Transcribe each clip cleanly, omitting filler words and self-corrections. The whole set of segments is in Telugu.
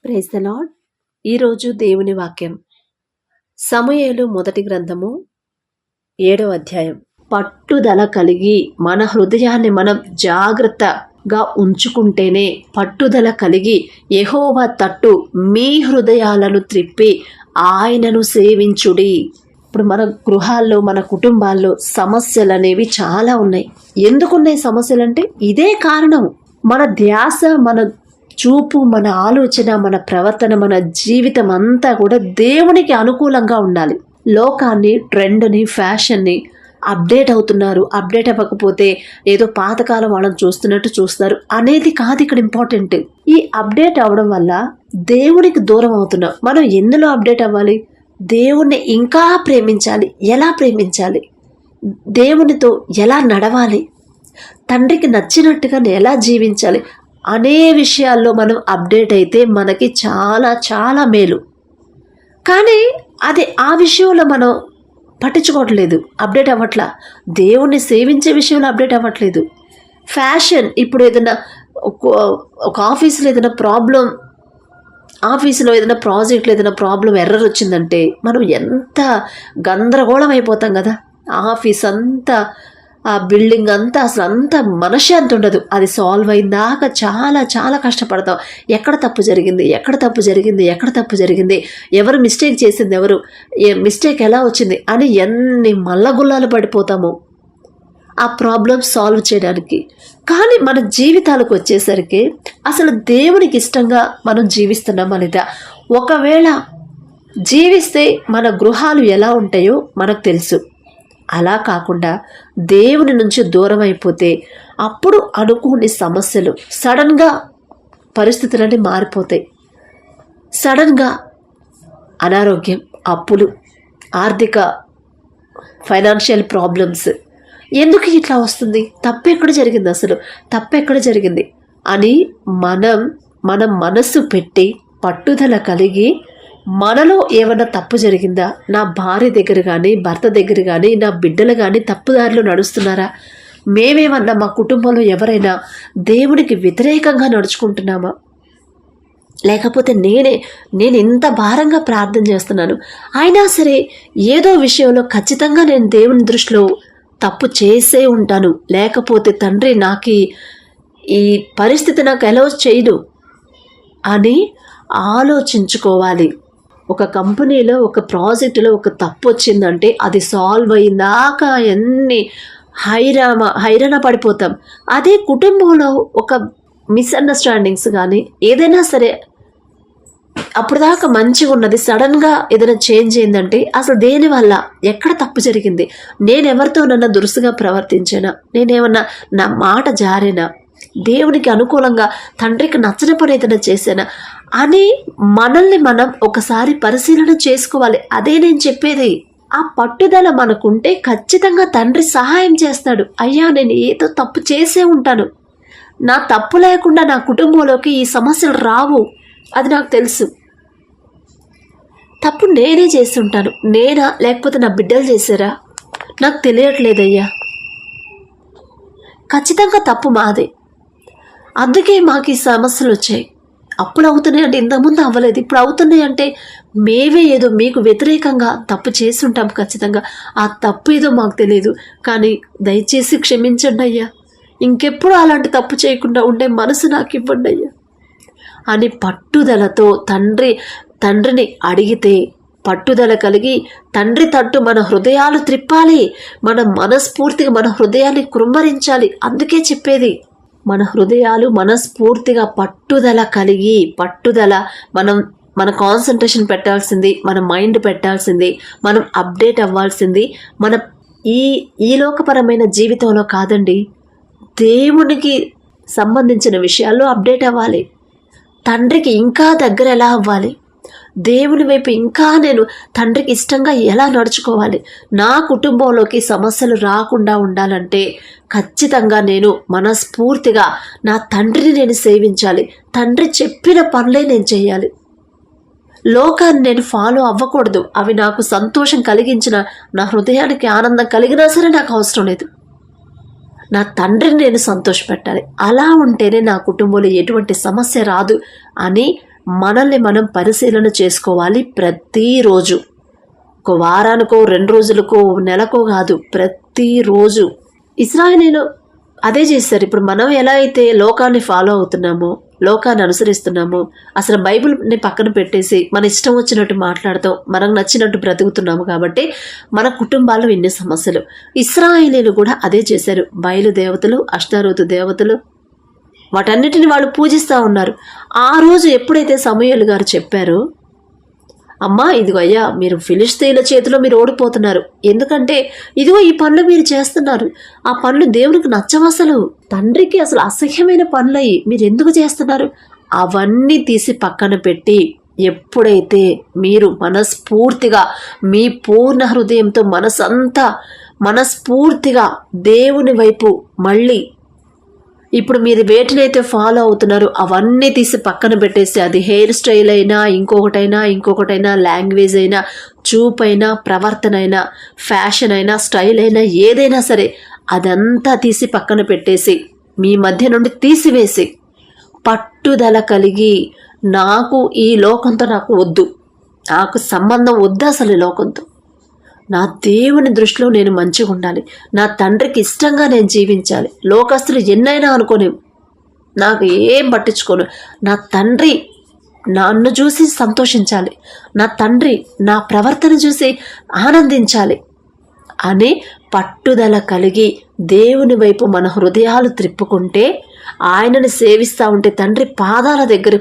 Praise the lord. ఈరోజు దేవుని వాక్యం సమూయేలు మొదటి గ్రంథము 7వ అధ్యాయం. పట్టుదల కలిగి మన హృదయాన్ని మనం జాగ్రత్తగా ఉంచుకుంటేనే, పట్టుదల కలిగి యెహోవా తట్టు మీ హృదయాలను త్రిప్పి ఆయనను సేవించుడి. ఇప్పుడు మన గృహాల్లో, మన కుటుంబాల్లో సమస్యలు అనేవి చాలా ఉన్నాయి. ఎందుకున్నాయి సమస్యలు అంటే ఇదే కారణం. మన ధ్యాస, మన చూపు, మన ఆలోచన, మన ప్రవర్తన, మన జీవితం అంతా కూడా దేవునికి అనుకూలంగా ఉండాలి. లోకాన్ని, ట్రెండ్ని, ఫ్యాషన్ని అప్డేట్ అవుతున్నారు. అప్డేట్ అవ్వకపోతే ఏదో పాతకాలం వాళ్ళని చూస్తున్నట్టు చూస్తారు అనేది కాదు ఇక్కడ ఇంపార్టెంట్. ఈ అప్డేట్ అవ్వడం వల్ల దేవునికి దూరం అవుతున్నాం. మనం ఎందులో అప్డేట్ అవ్వాలి? దేవుణ్ణి ఇంకా ప్రేమించాలి. ఎలా ప్రేమించాలి? దేవునితో ఎలా నడవాలి? తండ్రికి నచ్చినట్టుగా ఎలా జీవించాలి అనే విషయాల్లో మనం అప్డేట్ అయితే మనకి చాలా చాలా మేలు. కానీ అది ఆ విషయంలో మనం పట్టించుకోవట్లేదు, అప్డేట్ అవ్వట్లా. దేవుణ్ణి సేవించే విషయంలో అప్డేట్ అవ్వట్లేదు. ఫ్యాషన్, ఇప్పుడు ఏదైనా ఒక ఆఫీసులో ఏదైనా ప్రాబ్లం, ఆఫీసులో ఏదైనా ప్రాజెక్ట్లో ఏదైనా ప్రాబ్లం, ఎర్రర్ వచ్చిందంటే మనం ఎంత గందరగోళం అయిపోతాం కదా. ఆఫీస్ అంతా, ఆ బిల్డింగ్ అంతా అసలు అంత మనశ్శాంతి ఉండదు. అది సాల్వ్ అయిందాక చాలా చాలా కష్టపడతాం. ఎక్కడ తప్పు జరిగింది, ఎక్కడ తప్పు జరిగింది, ఎక్కడ తప్పు జరిగింది, ఎవరు మిస్టేక్ చేసింది, ఎవరు మిస్టేక్ ఎలా వచ్చింది అని ఎన్ని మల్లగుల్లాలు పడిపోతాము ఆ ప్రాబ్లం సాల్వ్ చేయడానికి. కానీ మన జీవితాలకు వచ్చేసరికి అసలు దేవునికి ఇష్టంగా మనం జీవిస్తున్నామా లేదా? ఒకవేళ జీవిస్తే మన గృహాలు ఎలా ఉంటాయో మనకు తెలుసు. అలా కాకుండా దేవుని నుంచి దూరం అయిపోతే అప్పుడు అనుకోని సమస్యలు, సడన్గా పరిస్థితులన్నీ మారిపోతాయి. సడన్గా అనారోగ్యం, అప్పులు, ఆర్థిక ఫైనాన్షియల్ ప్రాబ్లమ్స్. ఎందుకు ఇట్లా వస్తుంది? తప్పెక్కడ జరిగింది? అసలు తప్పెక్కడ జరిగింది అని మన మనసు పెట్టి పట్టుదల కలిగి, మనలో ఏమైనా తప్పు జరిగిందా? నా భార్య దగ్గర కానీ, భర్త దగ్గర కానీ, నా బిడ్డలు కానీ తప్పుదారిలో నడుస్తున్నారా? మేమేమన్నా, మా కుటుంబంలో ఎవరైనా దేవునికి వ్యతిరేకంగా నడుచుకుంటున్నామా? లేకపోతే నేను ఇంత భారంగా ప్రార్థన చేస్తున్నాను, అయినా సరే ఏదో విషయంలో ఖచ్చితంగా నేను దేవుని దృష్టిలో తప్పు చేసే ఉంటాను. లేకపోతే తండ్రి నాకు ఈ పరిస్థితి నాకు ఎలా చేయడు అని ఆలోచించుకోవాలి. ఒక కంపెనీలో, ఒక ప్రాజెక్టులో ఒక తప్పు వచ్చిందంటే అది సాల్వ్ అయిందాక ఎన్ని హైరాణ పడిపోతాం. అదే కుటుంబంలో ఒక మిస్అండర్స్టాండింగ్స్ కానీ ఏదైనా సరే, అప్పటిదాకా మంచిగా ఉన్నది సడన్గా ఏదైనా చేంజ్ అయిందంటే అసలు దేనివల్ల, ఎక్కడ తప్పు జరిగింది, నేనెవరితోనన్నా దురుసుగా ప్రవర్తించానా, నేనేమన్నా నా మాట జారేనా, దేవునికి అనుకూలంగా తండ్రికి నచ్చని పని ఏదైనా చేశానా అని మనల్ని మనం ఒకసారి పరిశీలన చేసుకోవాలి. అదే నేను చెప్పేది. ఆ పట్టుదల మనకుంటే ఖచ్చితంగా తండ్రి సహాయం చేస్తాడు. అయ్యా, నేను ఏదో తప్పు చేసే ఉంటాను, నా తప్పు లేకుండా నా కుటుంబంలోకి ఈ సమస్యలు రావు, అది నాకు తెలుసు. తప్పు నేనే చేస్తుంటాను. నేనా, లేకపోతే నా బిడ్డలు చేశారా, నాకు తెలియట్లేదయ్యా. ఖచ్చితంగా తప్పు మాదే, అందుకే మాకు ఈ సమస్యలు వచ్చాయి. అప్పుడు అవుతున్నాయి అంటే ఇంతకుముందు అవ్వలేదు, ఇప్పుడు అవుతున్నాయి అంటే మేమే ఏదో మీకు వ్యతిరేకంగా తప్పు చేసి ఉంటాం ఖచ్చితంగా. ఆ తప్పు ఏదో మాకు తెలియదు, కానీ దయచేసి క్షమించండి అయ్యా, ఇంకెప్పుడు అలాంటి తప్పు చేయకుండా ఉండే మనసు నాకు ఇవ్వండి అయ్యా అని పట్టుదలతో తండ్రిని అడిగితే, పట్టుదల కలిగి తండ్రి తట్టు మన హృదయాలు త్రిప్పాలి. మన మనస్ఫూర్తిగా మన హృదయాన్ని కృమ్మరించాలి. అందుకే చెప్పేది, మన హృదయాలు మనస్ఫూర్తిగా పట్టుదల కలిగి, మన కాన్సన్ట్రేషన్ పెట్టాల్సింది, మన మైండ్ పెట్టాల్సింది, మనం అప్డేట్ అవ్వాల్సింది మన ఈ లోకపరమైన జీవితంలో కాదండి, దేవునికి సంబంధించిన విషయాల్లో అప్డేట్ అవ్వాలి. తండ్రికి ఇంకా దగ్గర ఎలా అవ్వాలి, దేవుని వైపు ఇంకా నేను తండ్రికి ఇష్టంగా ఎలా నడుచుకోవాలి, నా కుటుంబంలోకి సమస్యలు రాకుండా ఉండాలంటే ఖచ్చితంగా నేను మనస్ఫూర్తిగా నా తండ్రిని నేను సేవించాలి. తండ్రి చెప్పిన పనులే నేను చేయాలి. లోకాన్ని నేను ఫాలో అవ్వకూడదు. అవి నాకు సంతోషం కలిగించిన, నా హృదయానికి ఆనందం కలిగినా సరే నాకు అవసరం లేదు. నా తండ్రిని నేను సంతోషపెట్టాలి. అలా ఉంటేనే నా కుటుంబంలో ఎటువంటి సమస్య రాదు అని మనల్ని మనం పరిశీలన చేసుకోవాలి ప్రతిరోజు. ఒక వారానికో 2 రోజులకో నెలకో కాదు, ప్రతిరోజు. ఇశ్రాయేలీయులు అదే చేశారు. ఇప్పుడు మనం ఎలా అయితే లోకాన్ని ఫాలో అవుతున్నామో, లోకాన్ని అనుసరిస్తున్నామో, అసలు బైబిల్ని పక్కన పెట్టేసి మన ఇష్టం వచ్చినట్టు మాట్లాడతాం, మనకు నచ్చినట్టు బ్రతుకుతున్నాము కాబట్టి మన కుటుంబాల్లో ఎన్ని సమస్యలు. ఇశ్రాయేలీయులు కూడా అదే చేశారు. బయలు దేవతలు, అష్టారోతు దేవతలు, వాటన్నిటిని వాళ్ళు పూజిస్తూ ఉన్నారు. ఆ రోజు ఎప్పుడైతే సమూయేలు గారు చెప్పారో, అమ్మా ఇదిగో అయ్యా మీరు ఫిలిష్తీయుల చేతిలో మీరు ఓడిపోతున్నారు, ఎందుకంటే ఇదిగో ఈ పనులు మీరు చేస్తున్నారు, ఆ పనులు దేవునికి నచ్చవసలు, తండ్రికి అసలు అసహ్యమైన పనులయ్యి మీరు ఎందుకు చేస్తున్నారు, అవన్నీ తీసి పక్కన పెట్టి ఎప్పుడైతే మీరు మనస్ఫూర్తిగా మీ పూర్ణ హృదయంతో మనసంతా మనస్ఫూర్తిగా దేవుని వైపు మళ్ళీ, ఇప్పుడు మీరు వేటినైతే ఫాలో అవుతున్నారు అవన్నీ తీసి పక్కన పెట్టేసి, అది హెయిర్ స్టైల్ అయినా ఇంకొకటైనా లాంగ్వేజ్ అయినా, చూపైనా, ప్రవర్తన అయినా, ఫ్యాషన్ అయినా, స్టైల్ అయినా, ఏదైనా సరే అదంతా తీసి పక్కన పెట్టేసి మీ మధ్య నుండి తీసివేసి పట్టుదల కలిగి, నాకు ఈ లోకంతో నాకు వద్దు, నాకు సంబంధం వద్దు అసలు ఈ లోకంతో, నా దేవుని దృష్టిలో నేను మంచిగా ఉండాలి, నా తండ్రికి ఇష్టంగా నేను జీవించాలి, లోకస్తులు ఎన్నైనా అనుకోని నాకు ఏం పట్టించుకోను, నా తండ్రి నన్ను చూసి సంతోషించాలి, నా తండ్రి నా ప్రవర్తన చూసి ఆనందించాలి అని పట్టుదల కలిగి దేవుని వైపు మన హృదయాలు త్రిప్పుకుంటే, ఆయనను సేవిస్తూ ఉంటే, తండ్రి పాదాల దగ్గర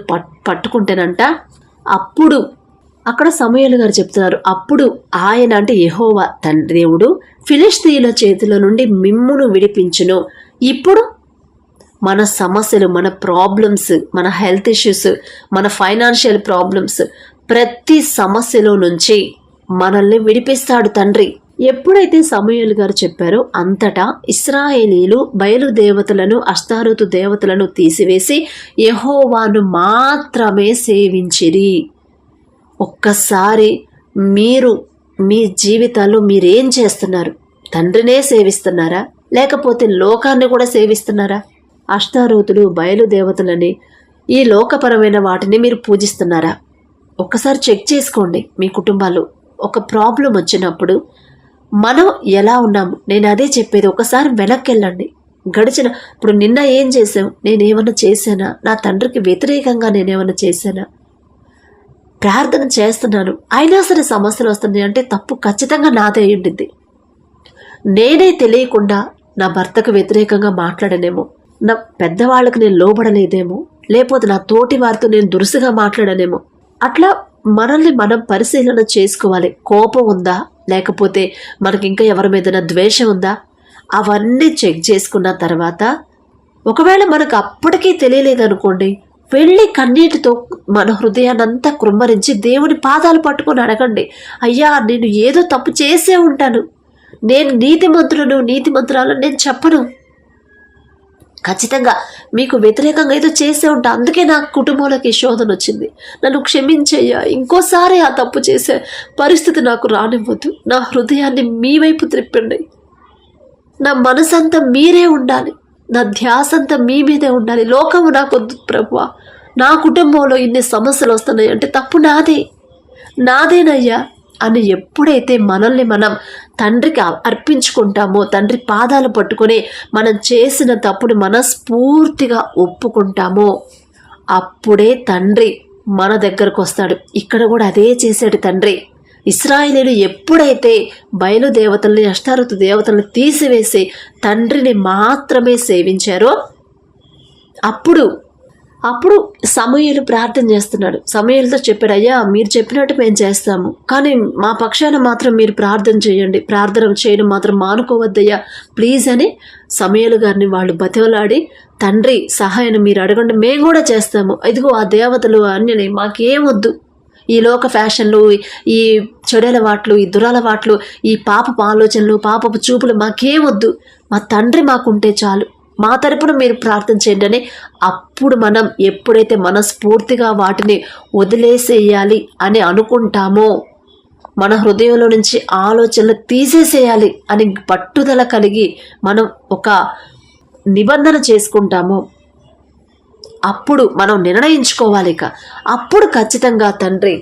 పట్టుకుంటేనంట, అప్పుడు అక్కడ సమూయేలు గారు చెప్తున్నారు, అప్పుడు ఆయన అంటే యెహోవా తండ్రి దేవుడు ఫిలిష్తీయుల చేతుల నుండి మిమ్మును విడిపించును. ఇప్పుడు మన సమస్యలు, మన ప్రాబ్లమ్స్, మన హెల్త్ ఇష్యూస్, మన ఫైనాన్షియల్ ప్రాబ్లమ్స్, ప్రతి సమస్యలో నుంచి మనల్ని విడిపిస్తాడు తండ్రి. ఎప్పుడైతే సమూయేలు గారు చెప్పారో అంతటా ఇశ్రాయేలీయులు బయలు దేవతలను, అష్తారోతు దేవతలను తీసివేసి యెహోవాను మాత్రమే సేవించిరి. ఒక్కసారి మీరు మీ జీవితాల్లో మీరేం చేస్తున్నారు? తండ్రినే సేవిస్తున్నారా, లేకపోతే లోకాన్ని కూడా సేవిస్తున్నారా? అష్టారోతులు, బయలుదేవతలని, ఈ లోకపరమైన వాటిని మీరు పూజిస్తున్నారా? ఒక్కసారి చెక్ చేసుకోండి. మీ కుటుంబాల్లో ఒక ప్రాబ్లం వచ్చినప్పుడు మనం ఎలా ఉన్నాము? నేను అదే చెప్పేది, ఒకసారి వెనక్కి వెళ్ళండి. ఇప్పుడు నిన్న ఏం చేసాం? నేనేమన్నా చేశానా? నా తండ్రికి వ్యతిరేకంగా నేనేమన్నా చేశానా? ప్రార్థన చేస్తున్నాను, అయినా సరే సమస్యలు వస్తున్నాయి అంటే తప్పు ఖచ్చితంగా నాదే ఉండింది. నేనే తెలియకుండా నా భర్తకు వ్యతిరేకంగా మాట్లాడనేమో, నా పెద్దవాళ్ళకి నేను లోబడలేదేమో, లేకపోతే నా తోటి వారితో నేను దురుసుగా మాట్లాడనేమో. అట్లా మనల్ని మనం పరిశీలన చేసుకోవాలి. కోపం ఉందా, లేకపోతే మనకి ఇంకా ఎవరి మీదైనా ద్వేషం ఉందా, అవన్నీ చెక్ చేసుకున్న తర్వాత, ఒకవేళ మనకు అప్పటికీ తెలియలేదనుకోండి, వెళ్ళి కన్నీటితో మన హృదయాన్నంతా కృమ్మరించి దేవుని పాదాలు పట్టుకొని అడగండి, అయ్యా నేను ఏదో తప్పు చేసే ఉంటాను, నేను నీతిమంతురాలను నేను చెప్పను, ఖచ్చితంగా మీకు వ్యతిరేకంగా ఏదో చేసే ఉంటా, అందుకే నా కుటుంబంలోకి శోధన వచ్చింది, నన్ను క్షమించయ్యా, ఇంకోసారి ఆ తప్పు చేసే పరిస్థితి నాకు రానివ్వద్దు, నా హృదయాన్ని మీ వైపు త్రిప్పండి, నా మనసంతా మీరే ఉండాలి, నా ధ్యాసంతా మీ మీదే ఉండాలి, లోకము నాకొద్దు ప్రభువా, నా కుటుంబంలో ఇన్ని సమస్యలు వస్తున్నాయి అంటే తప్పు నాదేనయ్యా అని ఎప్పుడైతే మనల్ని మనం తండ్రికి అర్పించుకుంటామో, తండ్రి పాదాలు పట్టుకొని మనం చేసిన తప్పుని మనస్ఫూర్తిగా ఒప్పుకుంటామో, అప్పుడే తండ్రి మన దగ్గరకు వస్తాడు. ఇక్కడ కూడా అదే చేశాడు తండ్రి. ఇశ్రాయేలీయులు ఎప్పుడైతే బయలుదేవతల్ని, అష్టారోతు దేవతల్ని తీసివేసి తండ్రిని మాత్రమే సేవించారో, అప్పుడు సమూయేలు ప్రార్థన చేస్తున్నాడు. సమూయేలుతో చెప్పాడు, అయ్యా మీరు చెప్పినట్టు మేము చేస్తాము, కానీ మా పక్షాన మాత్రం మీరు ప్రార్థన చేయండి, ప్రార్థన చేయడం మాత్రం మానుకోవద్దయ్యా ప్లీజ్ అని సమూయేలు గారిని వాళ్ళు బతిమలాడి, తండ్రి సహాయాన్ని మీరు అడగండి, మేము కూడా చేస్తాము, ఇదిగో ఆ దేవతలు అన్నీ మాకేమొద్దు, ఈ లోక ఫ్యాషన్లు, ఈ చెడలవాట్లు, ఈ దురలవాట్లు, ఈ పాపపు ఆలోచనలు, పాపపు చూపులు మాకేమొద్దు, మా తండ్రి మాకుంటే చాలు, మా తరపున మీరు ప్రార్థన చేయండి అని. అప్పుడు మనం ఎప్పుడైతే మనస్ఫూర్తిగా వాటిని వదిలేసేయాలి అని అనుకుంటామో, మన హృదయంలో నుంచి ఆలోచనలు తీసేసేయాలి అని పట్టుదల కలిగి మనం ఒక నిబంధన చేసుకుంటామో, అప్పుడు మనం నిర్ణయించుకోవాలి. అప్పుడు ఖచ్చితంగా తండ్రి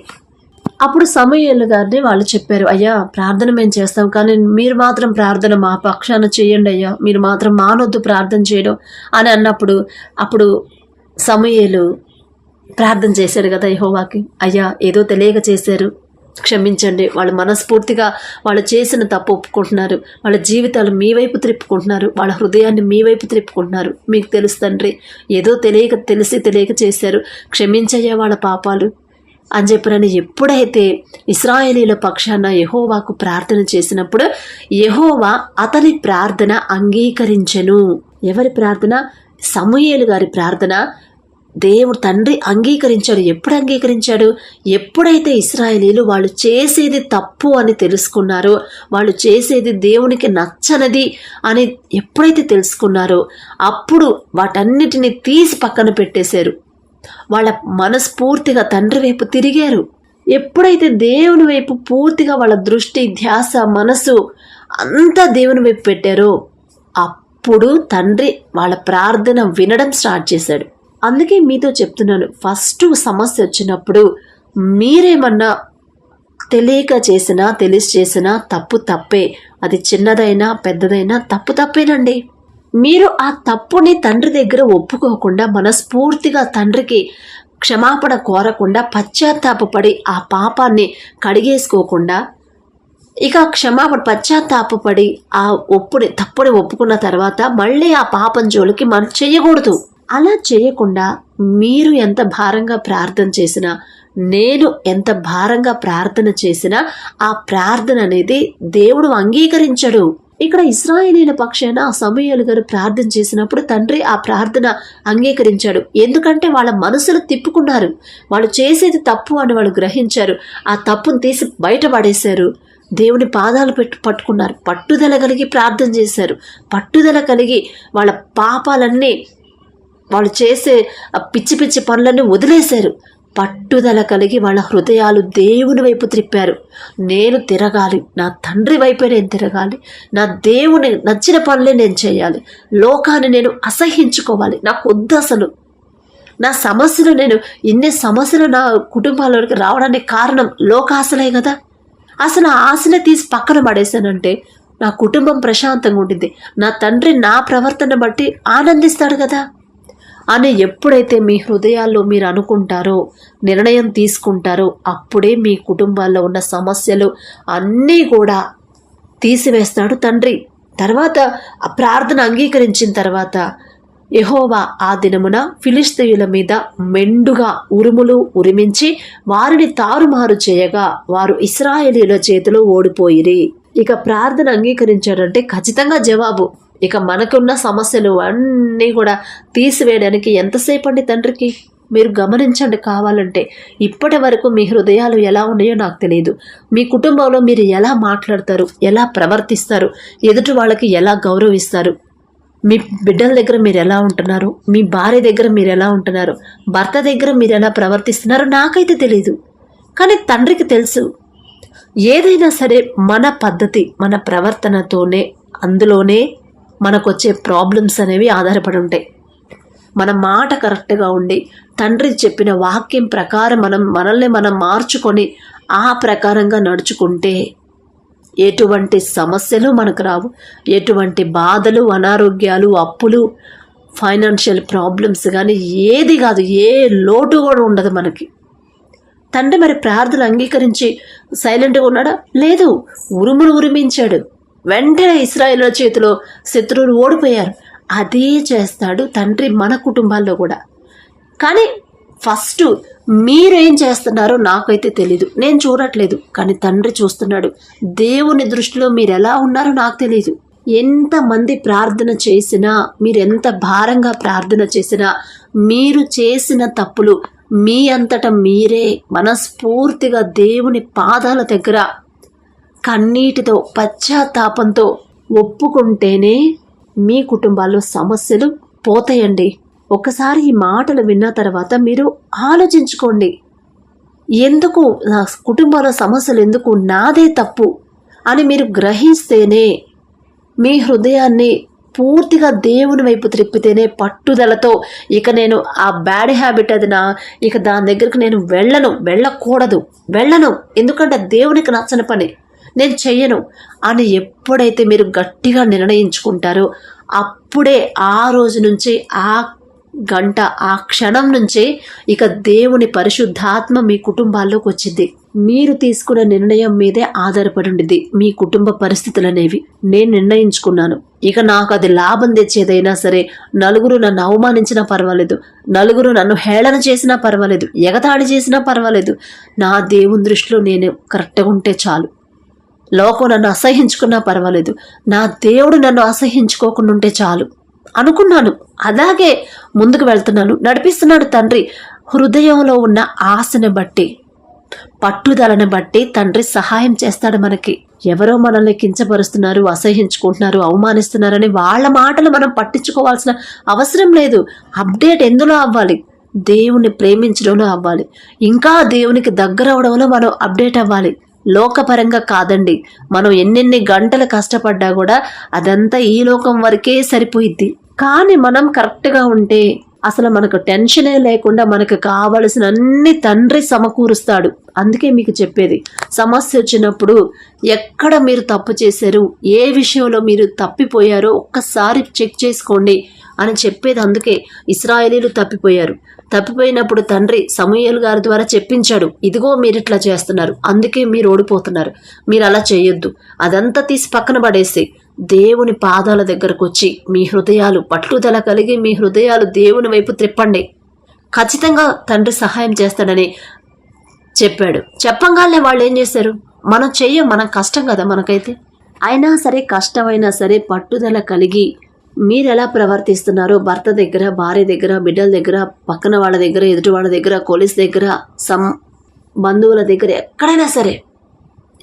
అప్పుడు సమూయేలు గారిని వాళ్ళు చెప్పారు, అయ్యా ప్రార్థన మేము చేస్తాం, కానీ మీరు మాత్రం ప్రార్థన మా పక్షాన చేయండి అయ్యా, మీరు మాత్రం మానొద్దు ప్రార్థన చేయడం అని అన్నప్పుడు అప్పుడు సమూయేలు ప్రార్థన చేశాడు కదా యెహోవాకి, అయ్యా ఏదో తెలియక చేశారు, క్షమించండి. వాళ్ళు మనస్ఫూర్తిగా వాళ్ళు చేసిన తప్పు ఒప్పుకుంటున్నారు, వాళ్ళ జీవితాలు మీ వైపు త్రిప్పుకుంటున్నారు, వాళ్ళ హృదయాన్ని మీ వైపు త్రిప్పుకుంటున్నారు. మీకు తెలుసు తండ్రి, ఏదో తెలియక చేశారు, క్షమించయ్యా వాళ్ళ పాపాలు అని చెప్పినని ఎప్పుడైతే ఇశ్రాయేలీల పక్షాన యెహోవాకు ప్రార్థన చేసినప్పుడు యెహోవా అతని ప్రార్థన అంగీకరించెను. ఎవరి ప్రార్థన? సమూయేలు గారి ప్రార్థన దేవుడు తండ్రి అంగీకరించాడు. ఎప్పుడు అంగీకరించాడు? ఎప్పుడైతే ఇశ్రాయేలీలు వాళ్ళు చేసేది తప్పు అని తెలుసుకున్నారో, వాళ్ళు చేసేది దేవునికి నచ్చనిది అని ఎప్పుడైతే తెలుసుకున్నారో అప్పుడు వాటన్నిటిని తీసి పక్కన పెట్టేశారు. వాళ్ళ మనస్ఫూర్తిగా తండ్రి వైపు తిరిగారు. ఎప్పుడైతే దేవుని వైపు పూర్తిగా వాళ్ళ దృష్టి, ధ్యాస, మనసు అంతా దేవుని వైపు పెట్టారో అప్పుడు తండ్రి వాళ్ళ ప్రార్థన వినడం స్టార్ట్ చేశాడు. అందుకే మీతో చెప్తున్నాను, ఫస్ట్ సమస్య వచ్చినప్పుడు మీరేమన్నా తెలియక చేసినా తెలిసి చేసినా తప్పు తప్పే. అది చిన్నదైనా పెద్దదైనా తప్పు తప్పేనండి. మీరు ఆ తప్పుని తండ్రి దగ్గర ఒప్పుకోకుండా మనస్ఫూర్తిగా తండ్రికి క్షమాపణ కోరకుండా పశ్చాత్తాపపడి ఆ పాపాన్ని కడిగేసుకోకుండా ఇక పశ్చాత్తాపపడి ఆ తప్పుని ఒప్పుకున్న తర్వాత మళ్ళీ ఆ పాపం జోలికి మనం చేయకూడదు. అలా చేయకుండా మీరు ఎంత భారంగా ప్రార్థన చేసినా, నేను ఎంత భారంగా ప్రార్థన చేసినా ఆ ప్రార్థన అనేది దేవుడు అంగీకరించడు. ఇక్కడ ఇశ్రాయేలీల పక్షాన సమూయేలు గారు ప్రార్థన చేసినప్పుడు తండ్రి ఆ ప్రార్థన అంగీకరించాడు. ఎందుకంటే వాళ్ళ మనసులు తిప్పుకున్నారు, వాళ్ళు చేసేది తప్పు అని వాళ్ళు గ్రహించారు. ఆ తప్పును తీసి బయటపడేశారు. దేవుని పాదాలు పట్టుకున్నారు, పట్టుదల కలిగి ప్రార్థన చేశారు. పట్టుదల కలిగి వాళ్ళ పాపాలన్నీ, వాళ్ళు చేసే పిచ్చి పిచ్చి పనులన్నీ వదిలేశారు. పట్టుదల కలిగి వాళ్ళ హృదయాలు దేవుని వైపు త్రిప్పారు. నేను తిరగాలి, నా తండ్రి వైపే నేను తిరగాలి, నా దేవుని నచ్చిన పనులే నేను చేయాలి, లోకాన్ని నేను అసహ్యించుకోవాలి, నాకు వద్దు అసలు. నా సమస్యలు ఇన్ని సమస్యలు నా కుటుంబాల్లోకి రావడానికి కారణం లోకాశలే కదా. అసలు ఆ ఆశనే తీసి పక్కన పడేశానంటే నా కుటుంబం ప్రశాంతంగా ఉంటుంది, నా తండ్రి నా ప్రవర్తన బట్టి ఆనందిస్తాడు కదా అని ఎప్పుడైతే మీ హృదయాల్లో మీరు అనుకుంటారో, నిర్ణయం తీసుకుంటారో అప్పుడే మీ కుటుంబాల్లో ఉన్న సమస్యలు అన్నీ కూడా తీసివేస్తాడు తండ్రి. తర్వాత ఆ ప్రార్థన అంగీకరించిన తర్వాత యెహోవా ఆ దినమున ఫిలిష్తీయుల మీద మెండుగా ఉరుములు ఉరిమించి వారిని తారుమారు చేయగా వారు ఇశ్రాయేలీయుల చేతిలో ఓడిపోయిరి. ఇక ప్రార్థన అంగీకరించాడంటే ఖచ్చితంగా జవాబు. ఇక మనకున్న సమస్యలు అన్నీ కూడా తీసివేయడానికి ఎంతసేపు అండి తండ్రికి? మీరు గమనించండి. కావాలంటే ఇప్పటి వరకు మీ హృదయాలు ఎలా ఉన్నాయో నాకు తెలియదు. మీ కుటుంబంలో మీరు ఎలా మాట్లాడతారు, ఎలా ప్రవర్తిస్తారు, ఎదుటి వాళ్ళకి ఎలా గౌరవిస్తారు, మీ బిడ్డల దగ్గర మీరు ఎలా ఉంటున్నారు, మీ భార్య దగ్గర మీరు ఎలా ఉంటున్నారు, భర్త దగ్గర మీరు ఎలా ప్రవర్తిస్తున్నారో నాకైతే తెలియదు. కానీ తండ్రికి తెలుసు. ఏదైనా సరే మన పద్ధతి, మన ప్రవర్తనతోనే, అందులోనే మనకొచ్చే ప్రాబ్లమ్స్ అనేవి ఆధారపడి ఉంటాయి. మన మాట కరెక్ట్గా ఉండి తండ్రి చెప్పిన వాక్యం ప్రకారం మనల్ని మనం మార్చుకొని ఆ ప్రకారంగా నడుచుకుంటే ఎటువంటి సమస్యలు మనకు రావు. ఎటువంటి బాధలు, అనారోగ్యాలు, అప్పులు, ఫైనాన్షియల్ ప్రాబ్లమ్స్ కానీ ఏది కాదు, ఏ లోటు కూడా ఉండదు మనకి. తండ్రి మరి ప్రార్థన అంగీకరించి సైలెంట్గా ఉన్నాడా? లేదు, ఉరుములు ఉరిమించాడు. వెంటనే ఇశ్రాయేలుల చేతిలో శత్రువులు ఓడిపోయారు. అదే చేస్తాడు తండ్రి మన కుటుంబాల్లో కూడా. కానీ ఫస్ట్ మీరేం చేస్తున్నారో నాకైతే తెలీదు, నేను చూడట్లేదు, కానీ తండ్రి చూస్తున్నాడు. దేవుని దృష్టిలో మీరు ఎలా ఉన్నారో నాకు తెలీదు. ఎంతమంది ప్రార్థన చేసినా, మీరు ఎంత భారంగా ప్రార్థన చేసినా, మీరు చేసిన తప్పులు మీ అంతటా మీరే మనస్ఫూర్తిగా దేవుని పాదాల దగ్గర కన్నీటితో, పశ్చాత్తాపంతో ఒప్పుకుంటేనే మీ కుటుంబాల్లో సమస్యలు పోతాయండి. ఒకసారి ఈ మాటలు విన్న తర్వాత మీరు ఆలోచించుకోండి, ఎందుకు నా కుటుంబంలో సమస్యలు, ఎందుకు నాదే తప్పు అని మీరు గ్రహిస్తేనే మీ హృదయాన్ని మనస్ఫూర్తిగా దేవుని వైపు త్రిప్పితేనే పట్టుదలతో ఇక నేను ఆ బ్యాడ్ హ్యాబిట్ అది ఇక దాని దగ్గరికి నేను వెళ్ళను, ఎందుకంటే దేవునికి నచ్చని పని నేను చెయ్యను అని ఎప్పుడైతే మీరు గట్టిగా నిర్ణయించుకుంటారో అప్పుడే ఆ రోజు నుంచి ఆ గంట ఆ క్షణం నుంచే ఇక దేవుని పరిశుద్ధాత్మ మీ కుటుంబాల్లోకి వచ్చింది. మీరు తీసుకున్న నిర్ణయం మీదే ఆధారపడి ఉండిద్ది మీ కుటుంబ పరిస్థితులు అనేవి. నేను నిర్ణయించుకున్నాను, ఇక నాకు అది లాభం తెచ్చేదైనా సరే, నలుగురు నన్ను అవమానించినా పర్వాలేదు, నలుగురు నన్ను హేళన చేసినా పర్వాలేదు, ఎగతాళి చేసినా పర్వాలేదు, నా దేవుని దృష్టిలో నేను కరెక్ట్గా ఉంటే చాలు. లోకం నన్ను అసహించుకున్నా పర్వాలేదు, నా దేవుడు నన్ను అసహించుకోకుండా ఉంటే చాలు అనుకున్నాను. అలాగే ముందుకు వెళ్తున్నాను. నడిపిస్తున్నాడు తండ్రి. హృదయంలో ఉన్న ఆశను బట్టి, పట్టుదలను బట్టి తండ్రి సహాయం చేస్తాడు మనకి. ఎవరో మనల్ని కించపరుస్తున్నారు, అసహించుకుంటున్నారు, అవమానిస్తున్నారని వాళ్ళ మాటలు మనం పట్టించుకోవాల్సిన అవసరం లేదు. అప్డేట్ ఎందులో అవ్వాలి? దేవుని ప్రేమించడంలో అవ్వాలి. ఇంకా దేవునికి దగ్గర అవడంలో మనం అప్డేట్ అవ్వాలి. లోకపరంగా కాదండి. మనం ఎన్నెన్ని గంటలు కష్టపడ్డా కూడా అదంతా ఈ లోకం వరకే సరిపోయిద్ది. కానీ మనం కరెక్ట్గా ఉంటే అసలు మనకు టెన్షనే లేకుండా మనకు కావలసిన అన్ని తండ్రి సమకూరుస్తాడు. అందుకే మీకు చెప్పేది, సమస్య వచ్చినప్పుడు ఎక్కడ మీరు తప్పు చేశారు, ఏ విషయంలో మీరు తప్పిపోయారో ఒక్కసారి చెక్ చేసుకోండి అని చెప్పేది. అందుకే ఇశ్రాయేలీలు తప్పిపోయినప్పుడు తండ్రి సమూయేలు గారి ద్వారా చెప్పించాడు, ఇదిగో మీరు ఇట్లా చేస్తున్నారు, అందుకే మీరు ఓడిపోతున్నారు, మీరు అలా చేయొద్దు, అదంతా తీసి పక్కన పడేసి దేవుని పాదాల దగ్గరకు వచ్చి మీ హృదయాలు పట్టుదల కలిగి మీ హృదయాలు దేవుని వైపు త్రిప్పండి, ఖచ్చితంగా తండ్రి సహాయం చేస్తాడని చెప్పాడు. చెప్పంగానే వాళ్ళు ఏం చేశారు? మనం మన కష్టం కదా మనకైతే, అయినా సరే కష్టమైనా సరే పట్టుదల కలిగి మీరు ఎలా ప్రవర్తిస్తున్నారో భర్త దగ్గర, భార్య దగ్గర, బిడ్డల దగ్గర, పక్కన వాళ్ళ దగ్గర, ఎదుటి వాళ్ళ దగ్గర, కొలిస్ దగ్గర, బంధువుల దగ్గర, ఎక్కడైనా సరే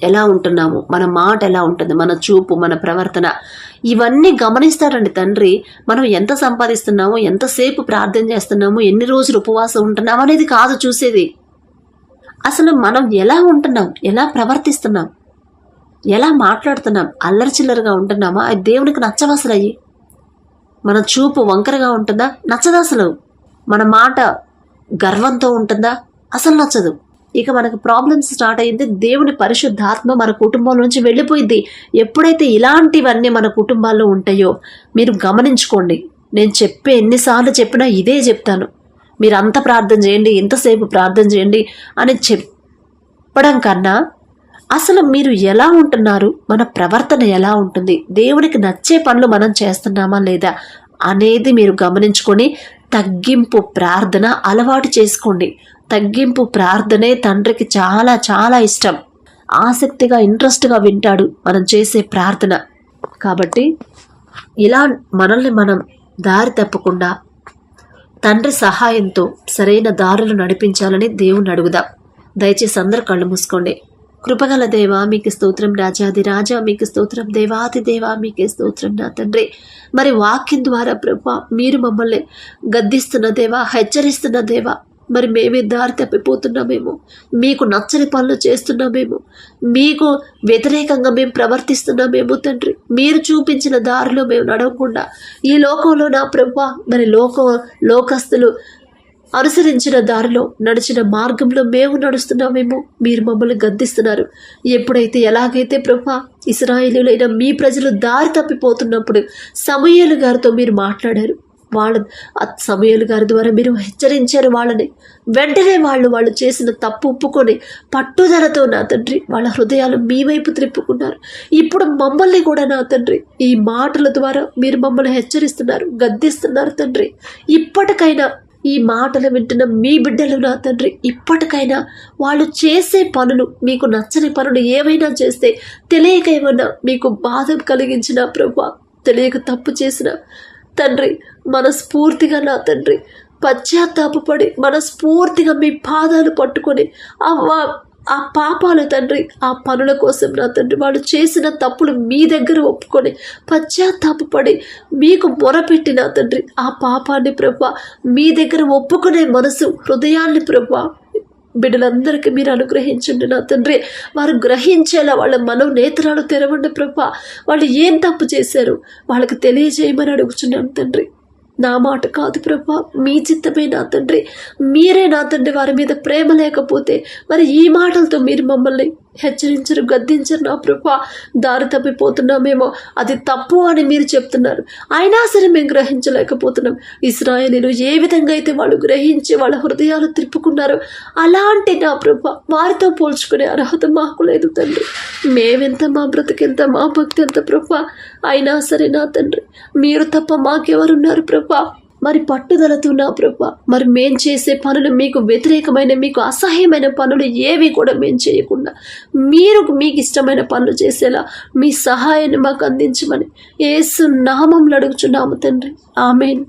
ఎలా ఉంటున్నాము, మన మాట ఎలా ఉంటుంది, మన చూపు, మన ప్రవర్తన, ఇవన్నీ గమనిస్తాడండి తండ్రి. మనం ఎంత సంపాదిస్తున్నామో, ఎంతసేపు ప్రార్థన చేస్తున్నామో, ఎన్ని రోజులు ఉపవాసం ఉంటున్నాం అనేది కాదు చూసేది. అసలు మనం ఎలా ఉంటున్నాం, ఎలా ప్రవర్తిస్తున్నాం, ఎలా మాట్లాడుతున్నాం, అల్లరి చిల్లరగా ఉంటున్నామా, అది దేవునికి నచ్చవసలు. అయ్యి మన చూపు వంకరగా ఉంటుందా, నచ్చదు అసలు. మన మాట గర్వంతో ఉంటుందా, అసలు నచ్చదు. ఇక మనకు ప్రాబ్లమ్స్ స్టార్ట్ అయ్యింది. దేవుని పరిశుద్ధాత్మ మన కుటుంబం నుంచి వెళ్ళిపోయింది. ఎప్పుడైతే ఇలాంటివన్నీ మన కుటుంబాల్లో ఉంటాయో మీరు గమనించుకోండి. నేను ఎన్నిసార్లు చెప్పినా ఇదే చెప్తాను, మీరు అంత ప్రార్థన చేయండి, ఇంతసేపు ప్రార్థన చేయండి అని చెప్పడం కన్నా అసలు మీరు ఎలా ఉంటున్నారు, మన ప్రవర్తన ఎలా ఉంటుంది, దేవునికి నచ్చే పనులు మనం చేస్తున్నామా లేదా అనేది మీరు గమనించుకొని తగ్గింపు ప్రార్థన అలవాటు చేసుకోండి. తగ్గింపు ప్రార్థనే తండ్రికి చాలా చాలా ఇష్టం. ఆసక్తిగా, ఇంట్రెస్ట్గా వింటాడు మనం చేసే ప్రార్థన. కాబట్టి ఇలా మనల్ని మనం దారి తప్పకుండా తండ్రి సహాయంతో సరైన దారులు నడిపించాలని దేవుణ్ణి అడుగుదాం. దయచేసి అందరూ కళ్ళు మూసుకోండి. కృపగల దేవా మీకే స్తోత్రం, రాజాది రాజా మీకే స్తోత్రం, దేవాది దేవా మీకే స్తోత్రం నా తండ్రి. మరి వాక్యం ద్వారా ప్రభా మీరు మమ్మల్ని గద్దిస్తున్న దేవా, హెచ్చరిస్తున్న దేవా, మరి మేమే దారి తప్పిపోతున్నామేమో, మీకు నచ్చని పనులు చేస్తున్నామేమో, మీకు వ్యతిరేకంగా మేము ప్రవర్తిస్తున్నామేమో తండ్రి. మీరు చూపించిన దారిలో మేము నడవకుండా ఈ లోకంలో నా ప్రభా మరి లోకస్తులు అనుసరించిన దారిలో, నడిచిన మార్గంలో మేము నడుస్తున్నామేమో, మీరు మమ్మల్ని గద్దిస్తున్నారు. ఎప్పుడైతే ఎలాగైతే ప్రభా ఇశ్రాయేలీయులైన మీ ప్రజలు దారి తప్పిపోతున్నప్పుడు సమూయేలు గారితో మీరు మాట్లాడారు, సమూయేలు గారి ద్వారా మీరు హెచ్చరించారు వాళ్ళని. వెంటనే వాళ్ళు చేసిన తప్పు ఒప్పుకొని పట్టుదలతో నా తండ్రి వాళ్ళ హృదయాలు మీ వైపు త్రిప్పుకున్నారు. ఇప్పుడు మమ్మల్ని కూడా నా తండ్రి ఈ మాటల ద్వారా మీరు మమ్మల్ని హెచ్చరిస్తున్నారు, గద్దిస్తున్నారు తండ్రి. ఇప్పటికైనా ఈ మాటలు వింటున్న మీ బిడ్డలు నా తండ్రి, ఇప్పటికైనా వాళ్ళు చేసే పనులు, మీకు నచ్చని పనులు ఏవైనా చేస్తే, తెలియక ఏమన్నా మీకు బాధ కలిగించిన ప్రభా, తెలియక తప్పు చేసిన తండ్రి, మనస్ఫూర్తిగా నా తండ్రి పశ్చాత్తాపడి మనస్ఫూర్తిగా మీ పాదాలు పట్టుకొని ఆ పాపాలు తండ్రి, ఆ పనుల కోసం నా తండ్రి వాళ్ళు చేసిన తప్పులు మీ దగ్గర ఒప్పుకొని పశ్చాత్తాపడి మీకు మొరపెట్టిన తండ్రి, ఆ పాపాన్ని ప్రభా మీ దగ్గర ఒప్పుకునే మనసు, హృదయాన్ని ప్రభా బిడ్డలందరికీ మీరు అనుగ్రహించండి నా తండ్రి. వారు గ్రహించేలా వాళ్ళ మనోనేత్రాలు తెరవండి ప్రభా. వాళ్ళు ఏం తప్పు చేశారు వాళ్ళకి తెలియజేయమని అడుగుచున్నాను తండ్రి. నా మాట కాదు ప్రభా, మీ చిత్తమే నా తండ్రి. మీరే నా తండ్రి. వారి మీద ప్రేమ లేకపోతే మరి ఈ మాటలతో మీరు మమ్మల్ని హెచ్చరించరు, గద్దించరు నా ప్రభా. దారి తప్పిపోతున్నామేమో, అది తప్పు అని మీరు చెప్తున్నారు, అయినా సరే మేము గ్రహించలేకపోతున్నాం. ఇశ్రాయేలీయులు ఏ విధంగా అయితే వాళ్ళు గ్రహించి వాళ్ళ హృదయాలు తిప్పుకున్నారో అలాంటి నా ప్రభా వారితో పోల్చుకునే అర్హత మాకు లేదు తండ్రి. మేమెంత, మా బ్రతికెంత, మా భక్తి ఎంత ప్రభా, అయినా సరే నా తండ్రి మీరు తప్ప మాకెవరున్నారు ప్రభా. మరి పట్టుదలతో నా ప్రభా, మరి మేం చేసే పనులు మీకు వ్యతిరేకమైన, మీకు అసహ్యమైన పనులు ఏవి కూడా మేము చేయకుండా మీకు ఇష్టమైన పనులు చేసేలా మీ సహాయాన్ని మాకు అందించమని యేసు నామములో అడుగుచున్నాము తండ్రి. ఆమేన్.